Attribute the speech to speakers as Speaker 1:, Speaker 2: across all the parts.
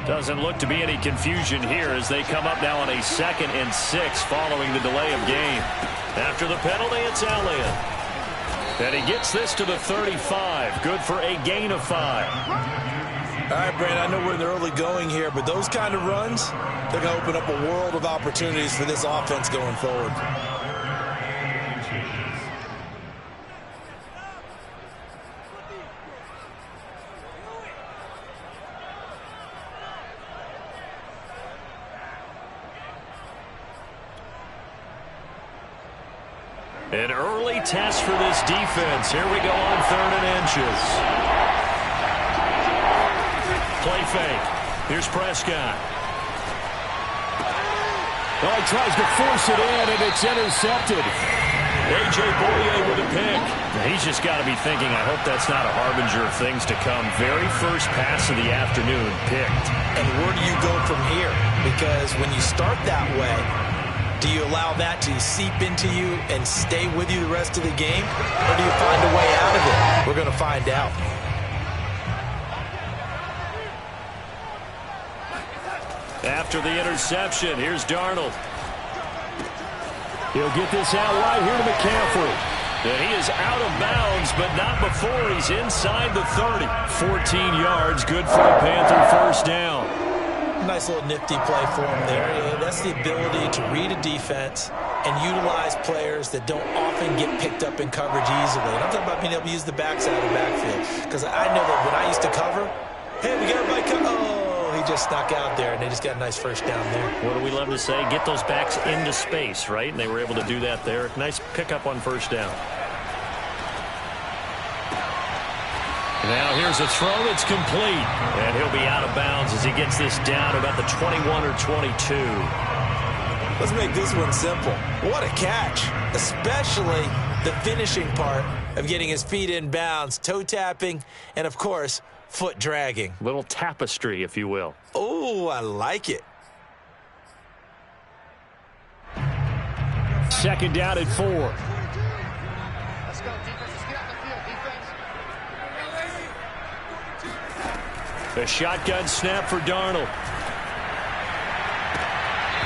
Speaker 1: Doesn't look to be any confusion here as they come up now on a 2nd and 6 following the delay of game. After the penalty, it's Elliott. And he gets this to the 35. Good for a gain of 5.
Speaker 2: All right, Brandon, I know we're in the early going here, but those kind of runs, they're going to open up a world of opportunities for this offense going forward.
Speaker 1: An early test for this defense. Here we go on 3rd and inches. Play fake. Here's Prescott.
Speaker 3: Oh, he tries to force it in, and it's intercepted.
Speaker 1: A.J. Bouye with a pick. He's just got to be thinking, I hope that's not a harbinger of things to come. Very first pass of the afternoon picked.
Speaker 2: And where do you go from here? Because when you start that way, do you allow that to seep into you and stay with you the rest of the game? Or do you find a way out of it? We're going to find out.
Speaker 1: After the interception, here's Darnold.
Speaker 3: He'll get this out right here to McCaffrey.
Speaker 1: And he is out of bounds, but not before he's inside the 30. 14 yards, good for the Panther first down.
Speaker 2: Nice little nifty play for him there. That's the ability to read a defense and utilize players that don't often get picked up in coverage easily. And I'm talking about being able to use the backside of the backfield. Because I know that when I used to cover, hey, we got everybody cover. Oh, he just snuck out there, and they just got a nice first down there.
Speaker 1: What do we love to say? Get those backs into space, right? And they were able to do that there. Nice pickup on first down. Now here's a throw that's complete. And he'll be out of bounds as he gets this down about the 21 or 22.
Speaker 2: Let's make this one simple. What a catch, especially the finishing part of getting his feet in bounds, toe tapping, and, of course, foot dragging.
Speaker 1: Little tapestry, if you will.
Speaker 2: Oh, I like it.
Speaker 3: 2nd down and 4.
Speaker 4: Let's go, defense. Let's get out the field, defense.
Speaker 1: A shotgun snap for Darnold.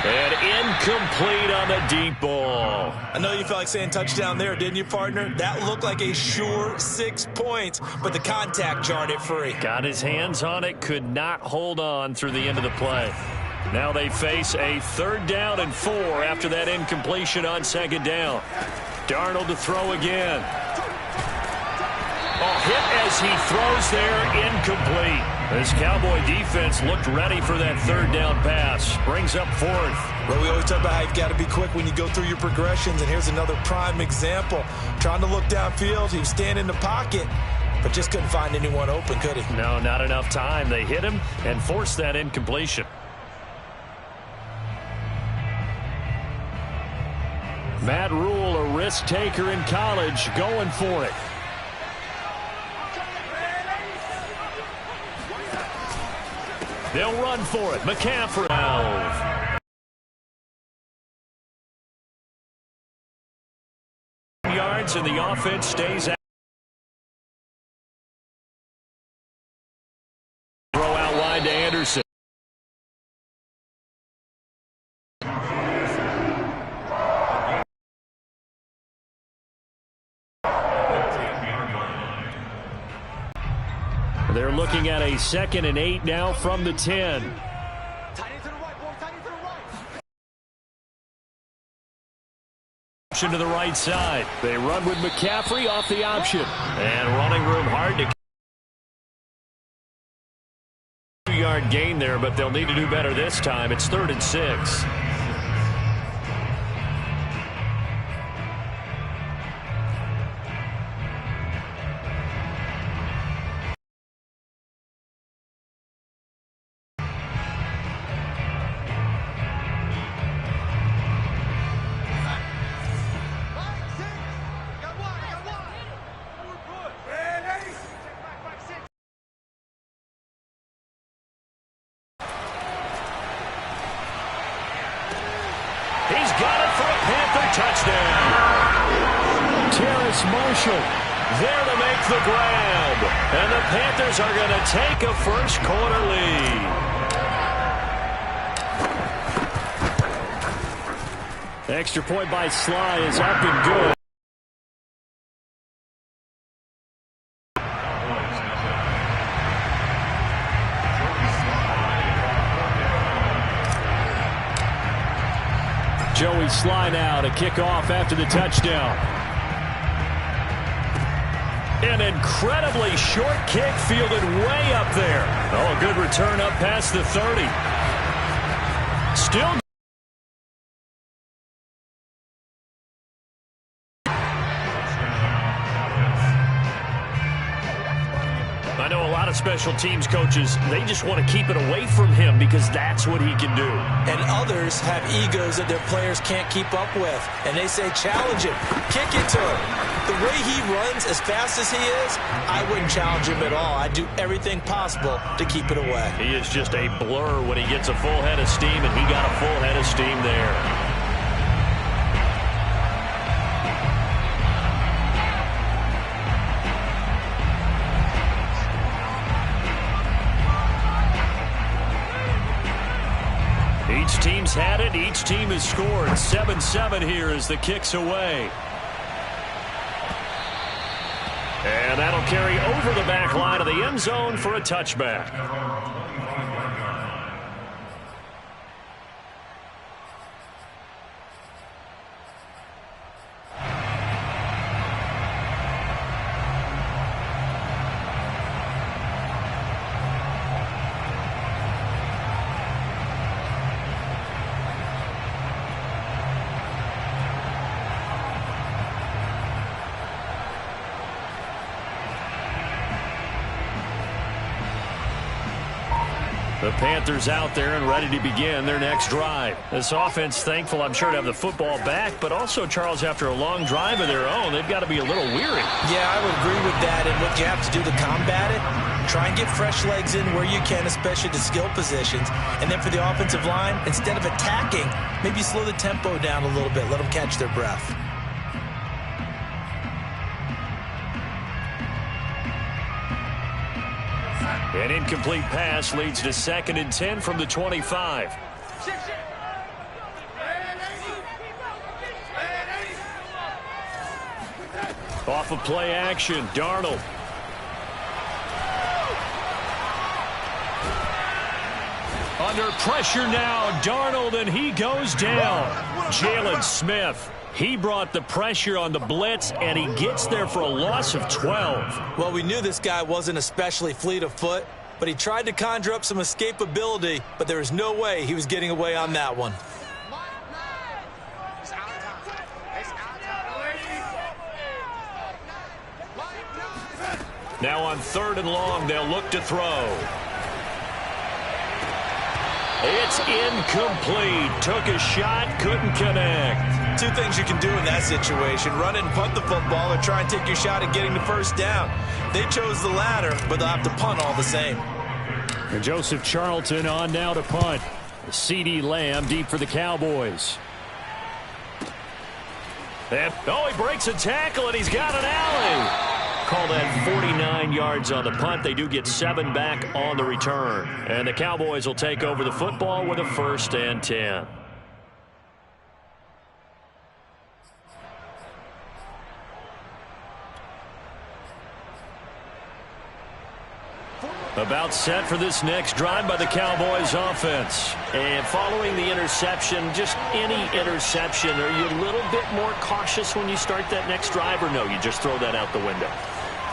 Speaker 1: And incomplete on the deep ball.
Speaker 2: I know you felt like saying touchdown there, didn't you, partner? That looked like a sure 6 points, but the contact jarred it free.
Speaker 1: Got his hands on it, could not hold on through the end of the play. Now they face a 3rd down and 4 after that incompletion on 2nd down. Darnold to throw again. A hit as he throws there, incomplete. This Cowboy defense looked ready for that 3rd down pass. Brings up 4th.
Speaker 2: Well, we always talk about how you've got to be quick when you go through your progressions, and here's another prime example. Trying to look downfield, he was standing in the pocket, but just couldn't find anyone open, could he?
Speaker 1: No, not enough time. They hit him and forced that incompletion. Matt Rule, a risk taker in college, going for it. They'll run for it. McCaffrey. 12 yards, and the offense stays out. Throw out wide to Anderson. They're looking at a 2nd and 8 now from the 10. Option to the right side. They run with McCaffrey off the option. And running room hard to 2-yard gain there, but they'll need to do better this time. It's 3rd and 6. He's got it for a Panther touchdown.
Speaker 3: Terrace Marshall
Speaker 1: there to make the grab. And the Panthers are going to take a first quarter lead. Extra point by Sly is up and good. Joey Sly now to kick off after the touchdown. An incredibly short kick fielded way up there. Oh, a good return up past the 30. Still. I know a lot of special teams coaches, they just want to keep it away from him because that's what he can do.
Speaker 2: And others have egos that their players can't keep up with. And they say, challenge him, kick it to him. The way he runs as fast as he is, I wouldn't challenge him at all. I'd do everything possible to keep it away.
Speaker 1: He is just a blur when he gets a full head of steam, and he got a full head of steam there. Each team's had it. Each team has scored. 7-7 here as the kick's away. And that'll carry over the back line of the end zone for a touchback. The Panthers out there and ready to begin their next drive. This offense thankful, I'm sure, to have the football back, but also, Charles, after a long drive of their own, they've got to be a little weary.
Speaker 2: Yeah, I would agree with that. And what you have to do to combat it, try and get fresh legs in where you can, especially the skill positions. And then for the offensive line, instead of attacking, maybe slow the tempo down a little bit. Let them catch their breath.
Speaker 1: An incomplete pass leads to 2nd and 10 from the 25. Off of play action, Darnold. Under pressure now, Darnold, and he goes down. Jalen Smith. He brought the pressure on the blitz, and he gets there for a loss of 12.
Speaker 2: Well, we knew this guy wasn't especially fleet of foot, but he tried to conjure up some escapability, but there was no way he was getting away on that one.
Speaker 1: Now on 3rd and long, they'll look to throw. It's incomplete. Took a shot, couldn't connect.
Speaker 2: Two things you can do in that situation: run and punt the football, or try and take your shot at getting the first down. They chose the latter, but they'll have to punt all the same.
Speaker 1: And Joseph Charlton on now to punt. CeeDee Lamb deep for the Cowboys. And, oh, he breaks a tackle, and he's got an alley. Call that 49 yards on the punt. They do get 7 back on the return. And the Cowboys will take over the football with a 1st and 10. About set for this next drive by the Cowboys offense. And following the interception, just any interception, are you a little bit more cautious when you start that next drive, or no, you just throw that out the window?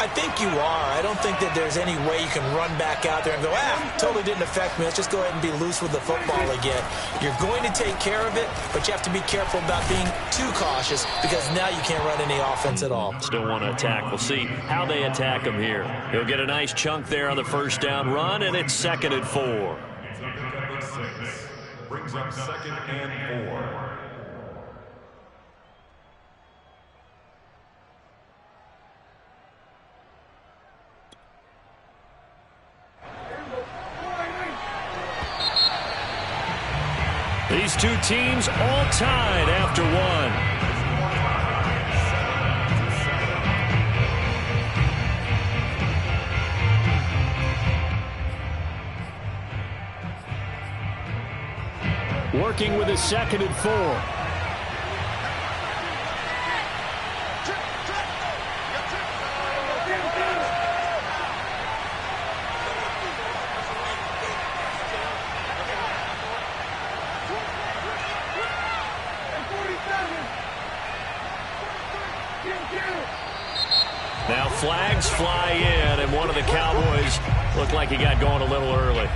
Speaker 2: I think you are. I don't think that there's any way you can run back out there and go, totally didn't affect me. Let's just go ahead and be loose with the football again. You're going to take care of it, but you have to be careful about being too cautious because now you can't run any offense at all.
Speaker 1: Still want to attack. We'll see how they attack him here. He'll get a nice chunk there on the 1st down run, and it's 2nd and 4.
Speaker 5: Brings up 2nd and 4.
Speaker 1: These two teams all tied after one. Working with a 2nd and 4. Now flags fly in, and one of the Cowboys looked like he got going a little early.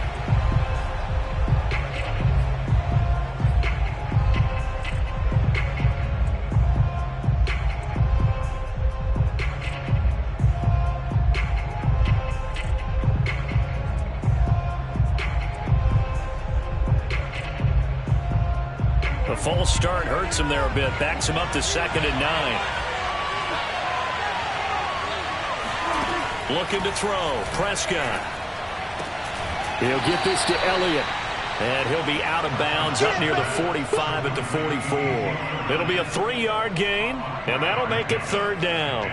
Speaker 1: The false start hurts him there a bit. Backs him up to 2nd and 9. Looking to throw. Prescott.
Speaker 3: He'll get this to Elliott.
Speaker 1: And he'll be out of bounds up near the 45 at the 44. It'll be a 3-yard gain, and that'll make it 3rd down.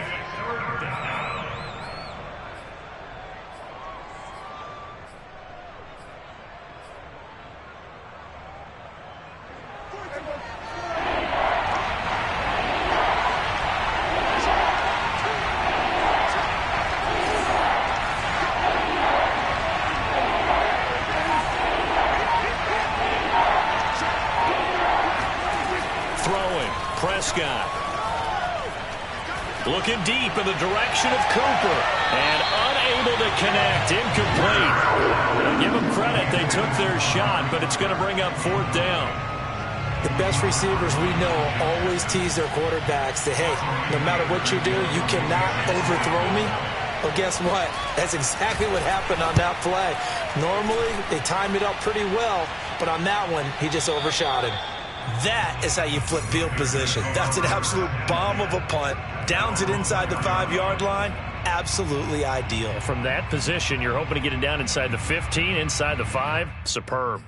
Speaker 1: Prescott. Looking deep in the direction of Cooper. And unable to connect. Incomplete. Give them credit. They took their shot, but it's going to bring up 4th down.
Speaker 2: The best receivers we know always tease their quarterbacks that, hey, no matter what you do, you cannot overthrow me. Well, guess what? That's exactly what happened on that play. Normally, they time it up pretty well, but on that one, he just overshot him. That is how you flip field position. That's an absolute bomb of a punt. Downs it inside the 5-yard line. Absolutely ideal.
Speaker 1: From that position, you're hoping to get it down inside the 15, inside the 5. Superb.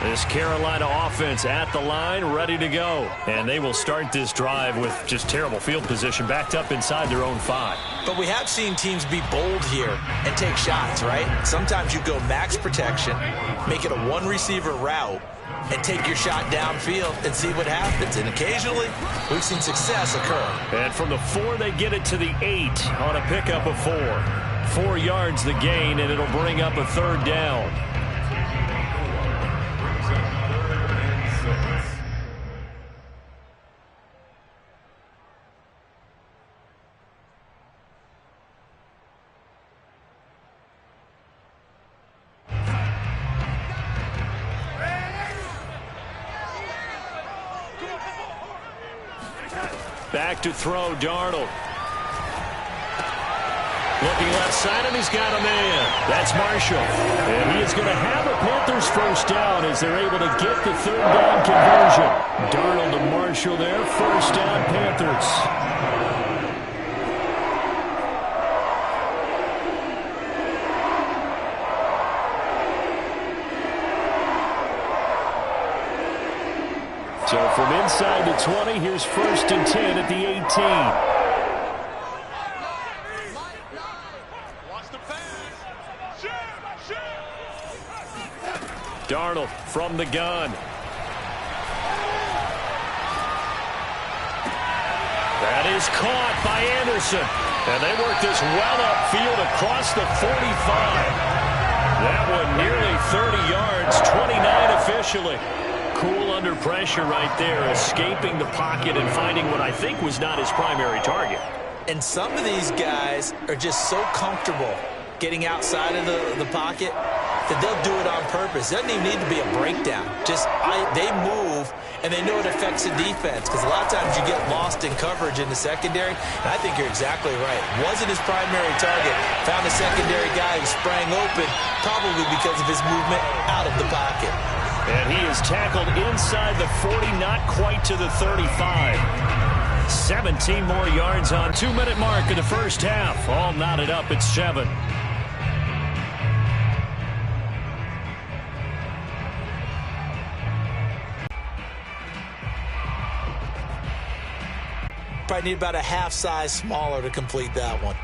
Speaker 1: This Carolina offense at the line, ready to go. And they will start this drive with just terrible field position, backed up inside their own 5.
Speaker 2: But we have seen teams be bold here and take shots, right? Sometimes you go max protection, make it a one-receiver route, and take your shot downfield and see what happens. And occasionally, we've seen success occur.
Speaker 1: And from the 4, they get it to the 8 on a pickup of 4. 4 yards the gain, and it'll bring up a 3rd down. Back to throw, Darnold. Looking left side, and he's got a man. That's Marshall. And he is going to have a Panthers 1st down as they're able to get the 3rd down conversion. Darnold to Marshall there. 1st down, Panthers. So from inside the 20, here's 1st and 10 at the 18. Darnold from the gun. That is caught by Anderson. And they work this well upfield across the 45. That one nearly 30 yards, 29 officially. Cool under pressure right there, escaping the pocket and finding what I think was not his primary target.
Speaker 2: And some of these guys are just so comfortable getting outside of the pocket that they'll do it on purpose. It doesn't even need to be a breakdown. They move, and they know it affects the defense, because a lot of times you get lost in coverage in the secondary, and I think you're exactly right. Wasn't his primary target. Found a secondary guy who sprang open, probably because of his movement out of the pocket.
Speaker 1: And he is tackled inside the 40, not quite to the 35. 17 more yards on 2-minute mark of the 1st half. All knotted up at 7.
Speaker 2: Probably need about a half size smaller to complete that one.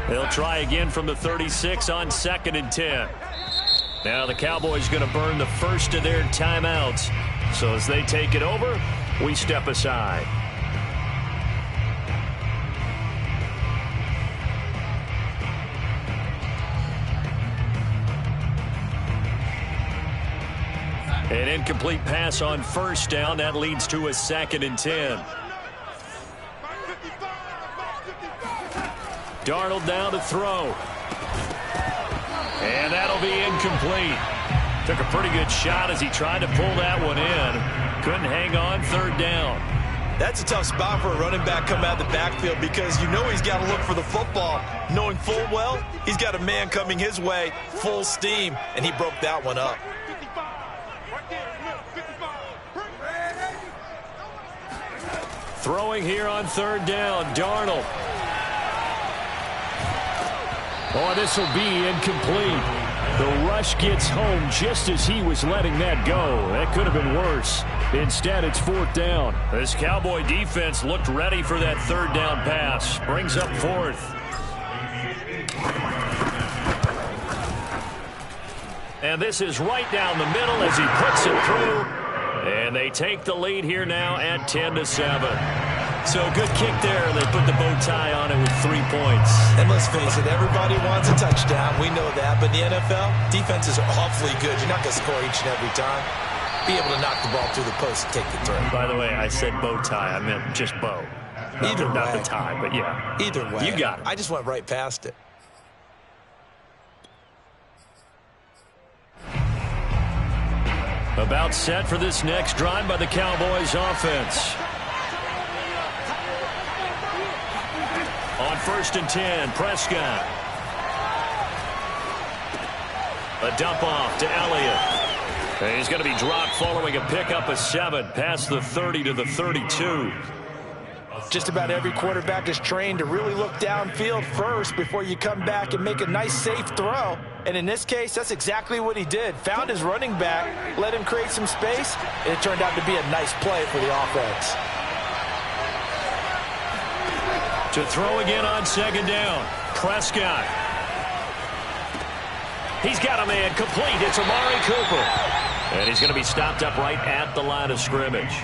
Speaker 1: They'll try again from the 36 on 2nd and 10. Now the Cowboys going to burn the first of their timeouts. So as they take it over, we step aside. An incomplete pass on first down. That leads to a 2nd and 10. Darnold now to throw. And that'll be incomplete. Took a pretty good shot as he tried to pull that one in. Couldn't hang on 3rd down.
Speaker 2: That's a tough spot for a running back coming out of the backfield because you know he's got to look for the football, knowing full well he's got a man coming his way, full steam, and he broke that one up.
Speaker 1: Throwing here on 3rd down, Darnold. Oh, this will be incomplete. The rush gets home just as he was letting that go. That could have been worse. Instead, it's 4th down. This Cowboy defense looked ready for that 3rd down pass. Brings up 4th. And this is right down the middle as he puts it through. And they take the lead here now at 10-7. So a good kick there. They put the bow tie on it with 3 points.
Speaker 2: And let's face it, everybody wants a touchdown. We know that. But in the NFL, defenses are awfully good. You're not going to score each and every time. Be able to knock the ball through the post and take the throw.
Speaker 1: By the way, I said bow tie. I meant just bow. Not the tie, but yeah.
Speaker 2: Either way.
Speaker 1: You got it.
Speaker 2: I just went right past it.
Speaker 1: About set for this next drive by the Cowboys offense. On 1st and 10, Prescott. A dump off to Elliott. And he's going to be dropped following a pickup of 7 past the 30 to the 32.
Speaker 2: Just about every quarterback is trained to really look downfield first before you come back and make a nice, safe throw. And in this case, that's exactly what he did. Found his running back, let him create some space, and it turned out to be a nice play for the offense.
Speaker 1: To throw again on 2nd down, Prescott. He's got a man complete. It's Amari Cooper. And he's going to be stopped up right at the line of scrimmage.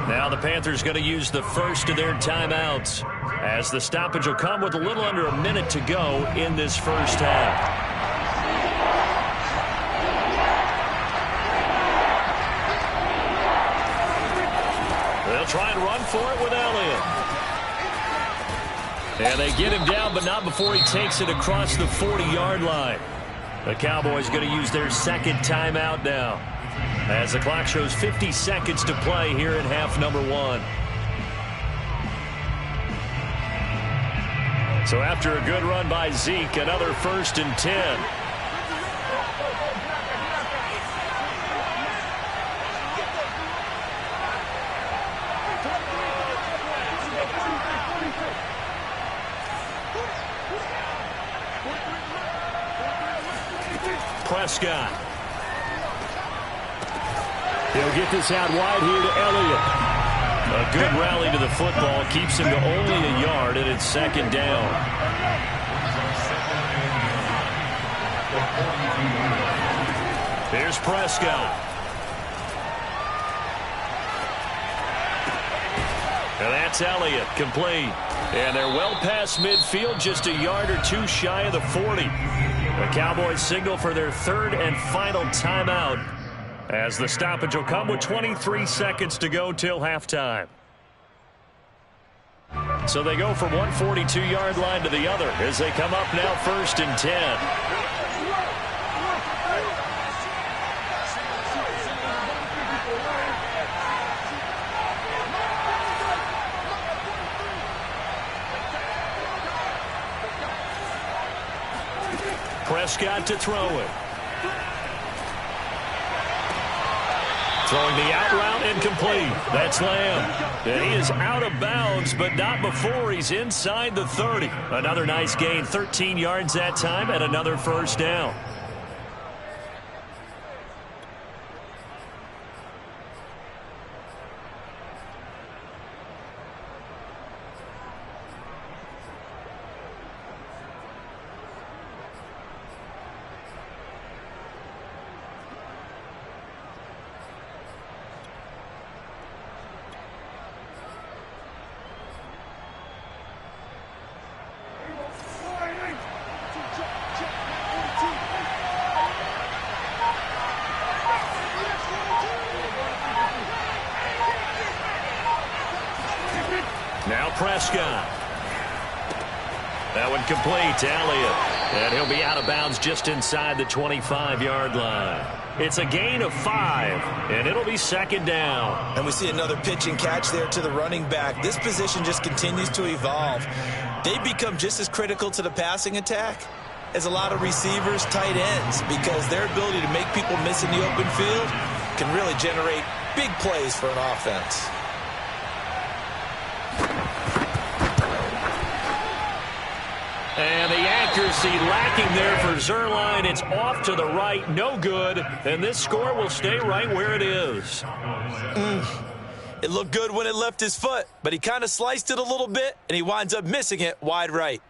Speaker 1: Now the Panthers going to use the first of their timeouts as the stoppage will come with a little under a minute to go in this first half. They'll try and run for it with Elliott. And they get him down, but not before he takes it across the 40-yard line. The Cowboys going to use their 2nd timeout now as the clock shows 50 seconds to play here in half number 1. So after a good run by Zeke, another 1st and 10. Prescott. He'll get this out wide here to Elliott. A good rally to the football keeps him to only a yard, and it's 2nd down. Here's Prescott. And that's Elliott, complete. And they're well past midfield, just a yard or 2 shy of the 40. The Cowboys signal for their 3rd and final timeout as the stoppage will come with 23 seconds to go till halftime. So they go from one 42-yard line to the other as they come up now 1st and 10. Prescott to throw it. Throwing the out route incomplete. That's Lamb. And he is out of bounds, but not before he's inside the 30. Another nice gain, 13 yards that time, and another 1st down. Prescott. That one complete to Elliott. And he'll be out of bounds just inside the 25-yard line. It's a gain of 5, and it'll be second down.
Speaker 2: And we see another pitch and catch there to the running back. This position just continues to evolve. They become just as critical to the passing attack as a lot of receivers, tight ends, because their ability to make people miss in the open field can really generate big plays for an offense.
Speaker 1: And the accuracy lacking there for Zuerlein. It's off to the right, no good, and this score will stay right where it is.
Speaker 2: It looked good when it left his foot, but he kind of sliced it a little bit, and he winds up missing it wide right.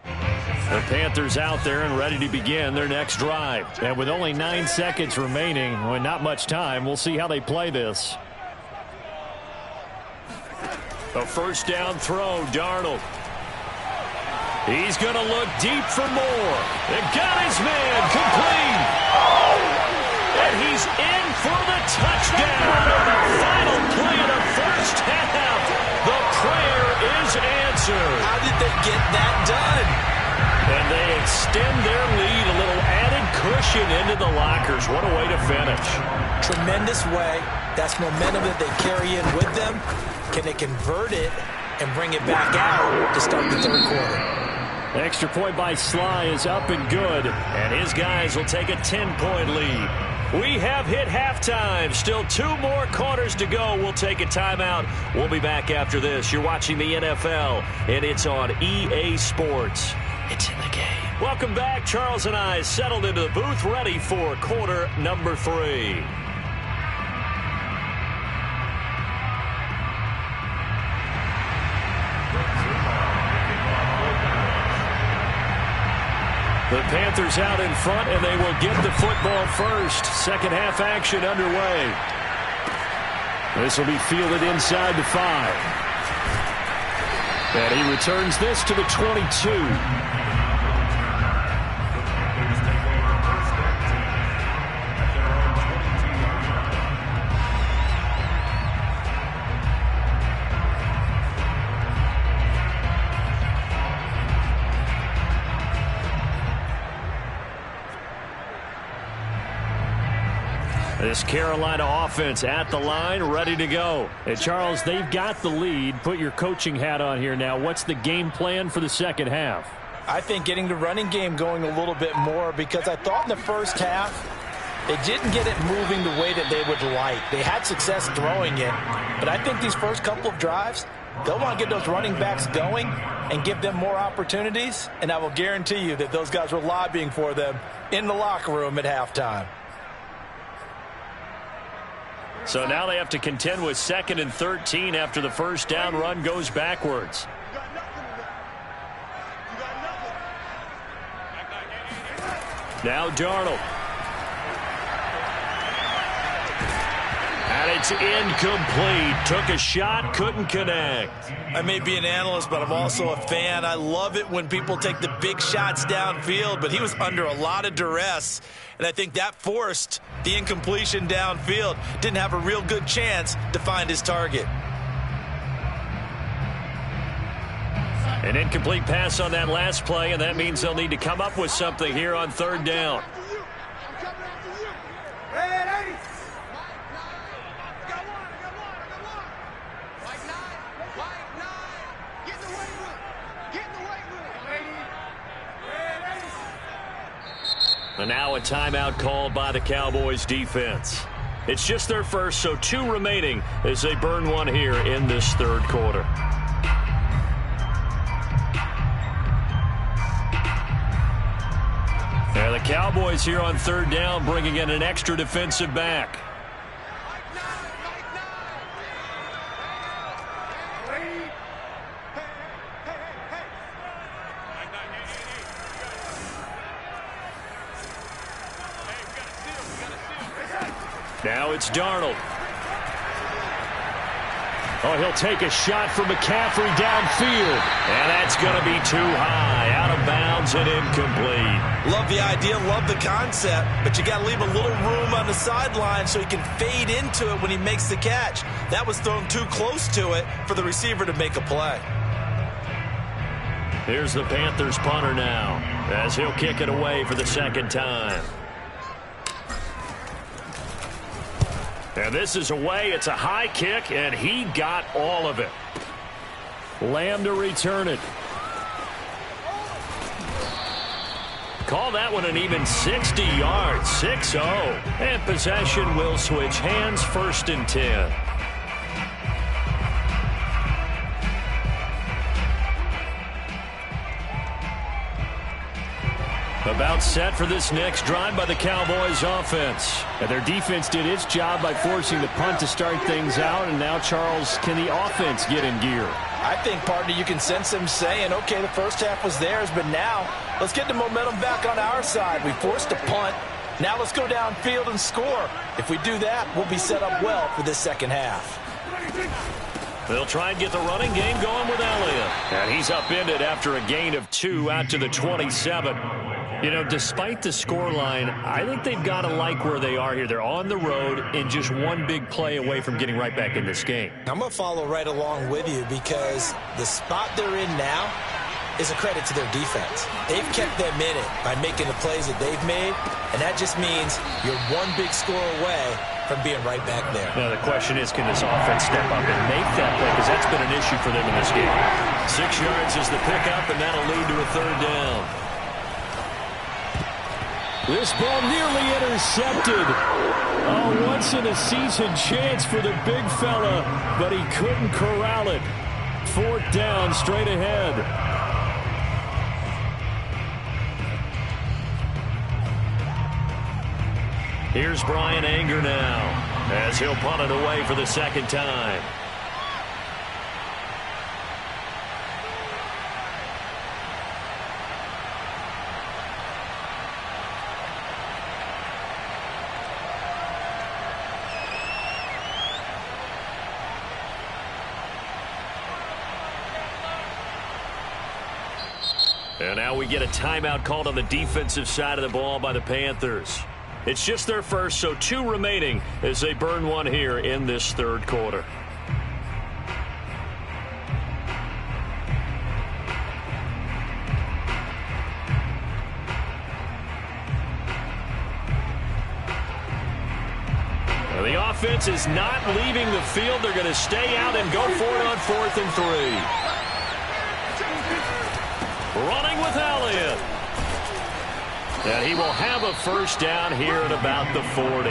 Speaker 1: The Panthers out there and ready to begin their next drive. And with only 9 seconds remaining, well, not much time, we'll see how they play this. A first down throw, Darnold. He's going to look deep for more. And got his man complete. And he's in for the touchdown on the final play of the first half. The prayer is answered.
Speaker 2: How did they get that done?
Speaker 1: And they extend their lead, a little added cushion into the lockers. What a way to finish.
Speaker 2: Tremendous way. That's momentum that they carry in with them. Can they convert it and bring it back out to start the third quarter?
Speaker 1: Extra point by Sly is up and good, and his guys will take a 10-point lead. We have hit halftime. Still 2 more quarters to go. We'll take a timeout. We'll be back after this. You're watching the NFL, and it's on EA Sports. It's in the game. Welcome back. Charles and I settled into the booth, ready for quarter number 3. The Panthers out in front, and they will get the football first. Second half action underway. This will be fielded inside the 5. And he returns this to the 22. This Carolina offense at the line, ready to go. And Charles, they've got the lead. Put your coaching hat on here now. What's the game plan for the second half?
Speaker 2: I think getting the running game going a little bit more, because I thought in the first half they didn't get it moving the way that they would like. They had success throwing it, but I think these first couple of drives, they'll want to get those running backs going and give them more opportunities, and I will guarantee you that those guys were lobbying for them in the locker room at halftime.
Speaker 1: So now they have to contend with 2nd and 13 after the first down run goes backwards. Now Darnold. And it's incomplete. Took a shot, couldn't connect.
Speaker 2: I may be an analyst, but I'm also a fan. I love it when people take the big shots downfield, but he was under a lot of duress, and I think that forced the incompletion downfield. Didn't have a real good chance to find his target.
Speaker 1: An incomplete pass on that last play, and that means they'll need to come up with something here on 3rd down. And now a timeout called by the Cowboys defense. It's just their first, so 2 remaining as they burn one here in this 3rd quarter. And the Cowboys here on 3rd down, bringing in an extra defensive back. Now it's Darnold. Oh, he'll take a shot from McCaffrey downfield. And that's going to be too high, out of bounds and incomplete.
Speaker 2: Love the idea, love the concept, but you got to leave a little room on the sideline so he can fade into it when he makes the catch. That was thrown too close to it for the receiver to make a play.
Speaker 1: Here's the Panthers punter now, as he'll kick it away for the second time. And this is away. It's a high kick, and he got all of it. Lamb to return it. Call that one an even 60 yards, 6-0. And possession will switch hands, 1st and 10. About set for this next drive by the Cowboys offense.
Speaker 3: And their defense did its job by forcing the punt to start things out. And now, Charles, can the offense get in gear?
Speaker 2: I think, partner, you can sense them saying, okay, the first half was theirs, but now let's get the momentum back on our side. We forced a punt. Now let's go downfield and score. If we do that, we'll be set up well for this second half.
Speaker 1: They'll try and get the running game going with Elliott. And he's upended after a gain of 2 out to the 27. You know, despite the scoreline, I think they've got to like where they are here. They're on the road and just one big play away from getting right back in this game.
Speaker 2: I'm going to follow right along with you because the spot they're in now is a credit to their defense. They've kept them in it by making the plays that they've made, and that just means you're one big score away from being right back there.
Speaker 1: Now, the question is, can this offense step up and make that play? Because that's been an issue for them in this game. 6 yards is the pickup, and that'll lead to a 3rd down.
Speaker 3: This ball nearly intercepted. A once-in-a-season chance for the big fella, but he couldn't corral it. 4th down, straight ahead.
Speaker 1: Here's Brian Anger now, as he'll punt it away for the second time. And now we get a timeout called on the defensive side of the ball by the Panthers. It's just their first, so 2 remaining as they burn one here in this 3rd quarter. Well, the offense is not leaving the field. They're going to stay out and go for it on 4th and 3. Running with Elliott. And he will have a 1st down here at about the 40.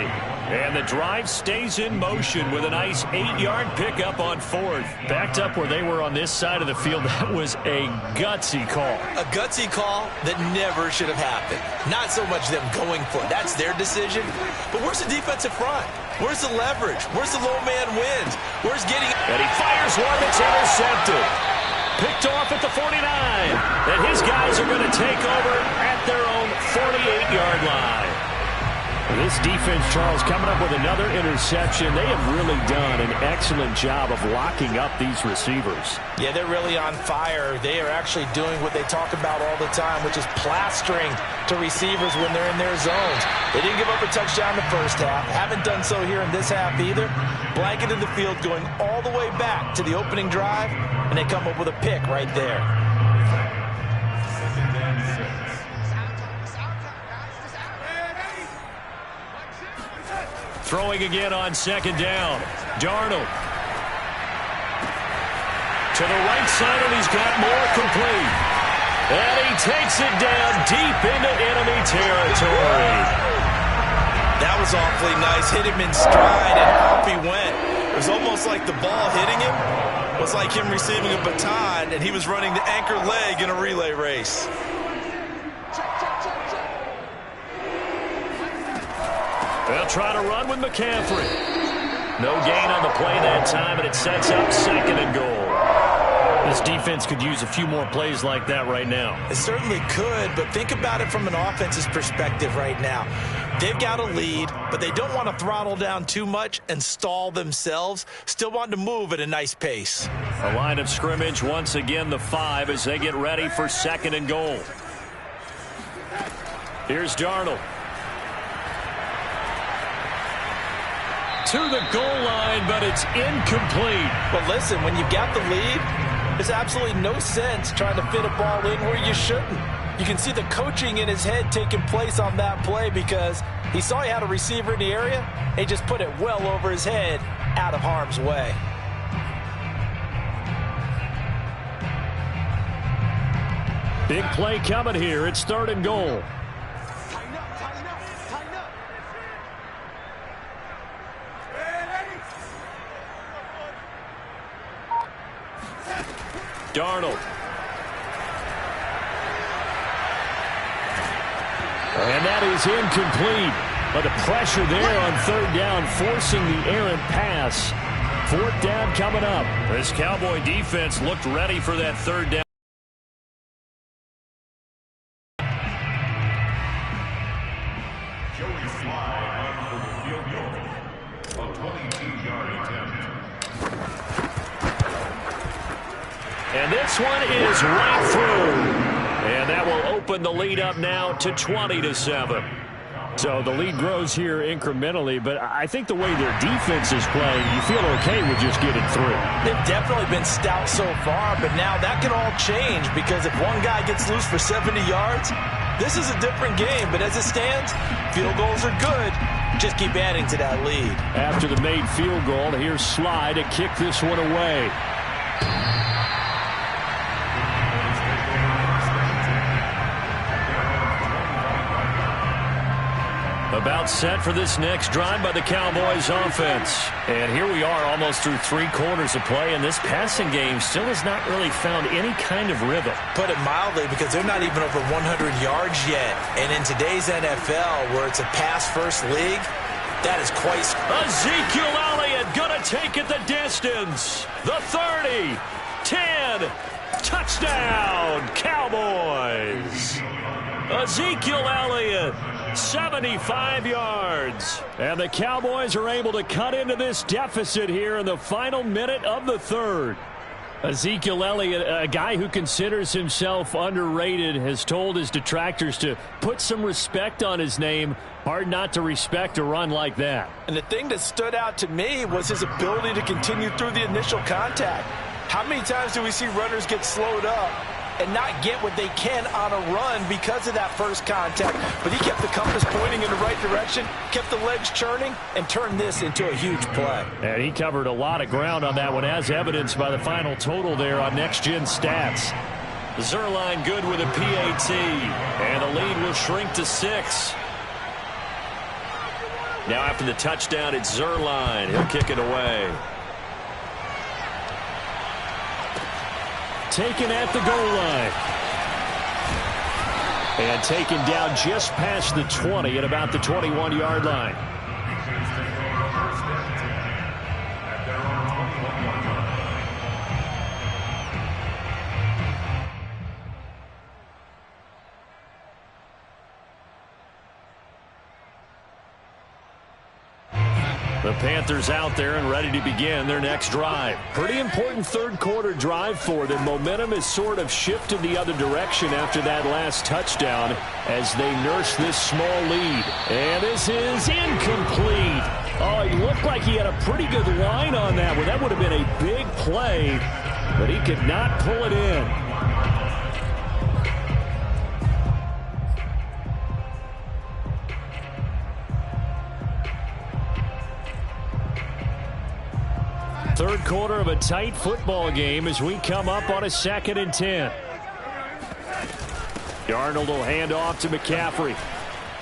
Speaker 1: And the drive stays in motion with a nice 8-yard pickup on 4th. Backed up where they were on this side of the field. That was a gutsy call.
Speaker 2: A gutsy call that never should have happened. Not so much them going for it. That's their decision. But where's the defensive front? Where's the leverage? Where's the low man wins? Where's getting...
Speaker 1: And he fires one that's intercepted. Picked off at the 49. And his guys are going to take over at their own 48-yard line.
Speaker 3: This defense, Charles, coming up with another interception. They have really done an excellent job of locking up these receivers.
Speaker 2: Yeah, they're really on fire. They are actually doing what they talk about all the time, which is plastering to receivers when they're in their zones. They didn't give up a touchdown the first half. Haven't done so here in this half either. Blanketed the field going all the way back to the opening drive, and they come up with a pick right there.
Speaker 1: Throwing again on 2nd down. Darnold. To the right side, and he's got more complete. And he takes it down deep into enemy territory.
Speaker 2: That was awfully nice. Hit him in stride, and off he went. It was almost like the ball hitting him was like him receiving a baton, and he was running the anchor leg in a relay race.
Speaker 1: They'll try to run with McCaffrey. No gain on the play that time, and it sets up 2nd and goal. This defense could use a few more plays like that right now.
Speaker 2: It certainly could, but think about it from an offense's perspective right now. They've got a lead, but they don't want to throttle down too much and stall themselves. Still want to move at a nice pace.
Speaker 1: A line of scrimmage, once again the 5 as they get ready for 2nd and goal. Here's Darnold. To the goal line, but it's incomplete.
Speaker 2: But listen, when you've got the lead, there's absolutely no sense trying to fit a ball in where you shouldn't. You can see the coaching in his head taking place on that play because he saw he had a receiver in the area. He just put it well over his head, out of harm's way.
Speaker 3: Big play coming here. It's 3rd and goal.
Speaker 1: Darnold.
Speaker 3: And that is incomplete. But the pressure there on 3rd down, forcing the errant pass. 4th down coming up.
Speaker 1: This Cowboy defense looked ready for that 3rd down.
Speaker 5: Joey Slye for the field goal. A 22-yard attempt.
Speaker 1: And this one is right through. And that will open the lead up now to 20-7.
Speaker 3: So the lead grows here incrementally, but I think the way their defense is playing, you feel okay with just getting through.
Speaker 2: They've definitely been stout so far, but now that can all change because if one guy gets loose for 70 yards, this is a different game. But as it stands, field goals are good. Just keep adding to that lead.
Speaker 3: After the made field goal, here's Slye to kick this one away.
Speaker 1: About set for this next drive by the Cowboys offense. And here we are almost through 3 quarters of play, and this passing game still has not really found any kind of rhythm.
Speaker 2: Put it mildly, because they're not even over 100 yards yet. And in today's NFL, where it's a pass-first league, that is quite...
Speaker 1: Ezekiel Elliott gonna take it the distance. The 30, 10, touchdown, Cowboys. Ezekiel Elliott, 75 yards.
Speaker 3: And the Cowboys are able to cut into this deficit here in the final minute of the 3rd. Ezekiel Elliott, a guy who considers himself underrated, has told his detractors to put some respect on his name. Hard not to respect a run like that.
Speaker 2: And the thing that stood out to me was his ability to continue through the initial contact. How many times do we see runners get slowed up and not get what they can on a run because of that first contact? But he kept the compass pointing in the right direction, kept the legs churning, and turned this into a huge play.
Speaker 3: And he covered a lot of ground on that one, as evidenced by the final total there on Next Gen Stats.
Speaker 1: Zuerlein good with a PAT, and the lead will shrink to 6. Now after the touchdown, it's Zuerlein. He'll kick it away.
Speaker 3: Taken at the goal line. And taken down just past the 20 at about the 21-yard line.
Speaker 1: The Panthers out there and ready to begin their next drive.
Speaker 3: Pretty important 3rd quarter drive for them. Momentum has sort of shifted the other direction after that last touchdown as they nurse this small lead. And this is incomplete. Oh, he looked like he had a pretty good line on that one. That would have been a big play, but he could not pull it in. Third quarter of a tight football game as we come up on a 2nd and 10. Darnold will hand off to McCaffrey.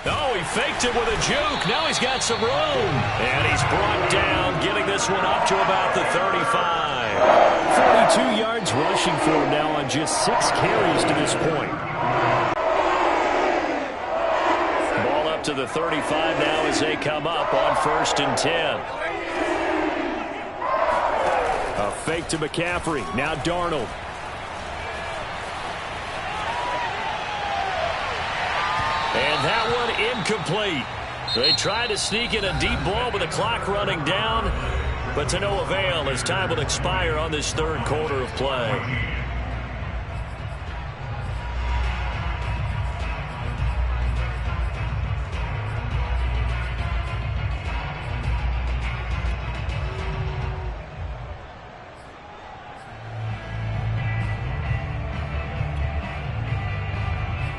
Speaker 1: Oh, he faked it with a juke. Now he's got some room. And he's brought down, getting this one up to about the 35.
Speaker 3: 42 yards rushing for him now on just 6 carries to this point.
Speaker 1: Ball up to the 35 now as they come up on 1st and 10.
Speaker 3: A fake to McCaffrey. Now Darnold.
Speaker 1: incomplete. They try to sneak in a deep ball with the clock running down, but to no avail as time will expire on this third quarter of play.